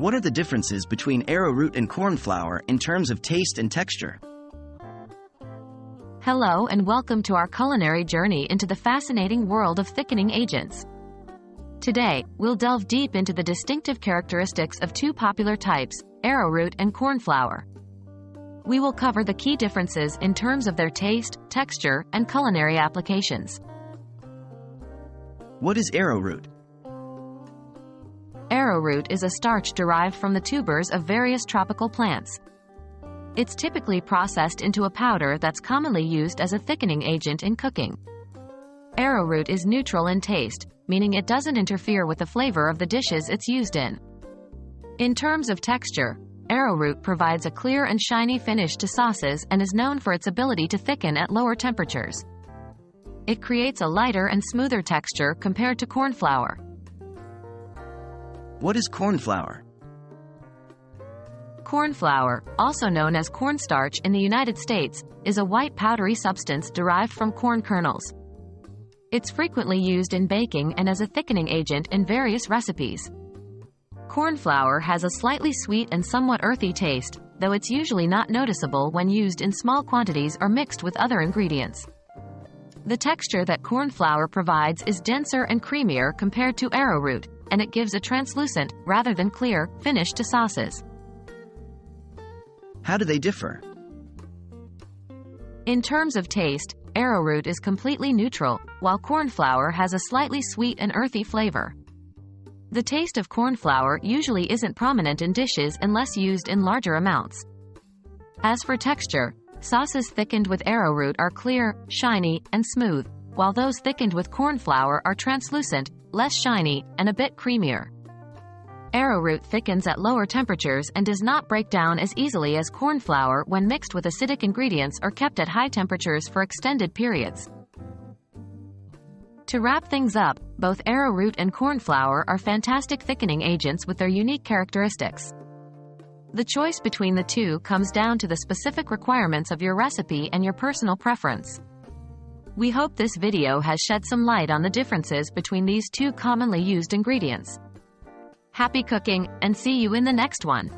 What are the differences between arrowroot and corn flour in terms of taste and texture? Hello and welcome to our culinary journey into the fascinating world of thickening agents. Today, we'll delve deep into the distinctive characteristics of two popular types, arrowroot and corn flour. We will cover the key differences in terms of their taste, texture, and culinary applications. What is arrowroot? Arrowroot is a starch derived from the tubers of various tropical plants. It's typically processed into a powder that's commonly used as a thickening agent in cooking. Arrowroot is neutral in taste, meaning it doesn't interfere with the flavor of the dishes it's used in. In terms of texture, arrowroot provides a clear and shiny finish to sauces and is known for its ability to thicken at lower temperatures. It creates a lighter and smoother texture compared to corn flour. What is corn flour? Corn flour, also known as cornstarch in the United States, is a white powdery substance derived from corn kernels. It's frequently used in baking and as a thickening agent in various recipes. Corn flour has a slightly sweet and somewhat earthy taste, though it's usually not noticeable when used in small quantities or mixed with other ingredients. The texture that corn flour provides is denser and creamier compared to arrowroot, and it gives a translucent, rather than clear, finish to sauces. How do they differ? In terms of taste, arrowroot is completely neutral, while corn flour has a slightly sweet and earthy flavor. The taste of corn flour usually isn't prominent in dishes unless used in larger amounts. As for texture, sauces thickened with arrowroot are clear, shiny, and smooth, while those thickened with corn flour are translucent, less shiny, and a bit creamier. Arrowroot thickens at lower temperatures and does not break down as easily as corn flour when mixed with acidic ingredients or kept at high temperatures for extended periods. To wrap things up, both arrowroot and corn flour are fantastic thickening agents with their unique characteristics. The choice between the two comes down to the specific requirements of your recipe and your personal preference. We hope this video has shed some light on the differences between these two commonly used ingredients. Happy cooking, and see you in the next one!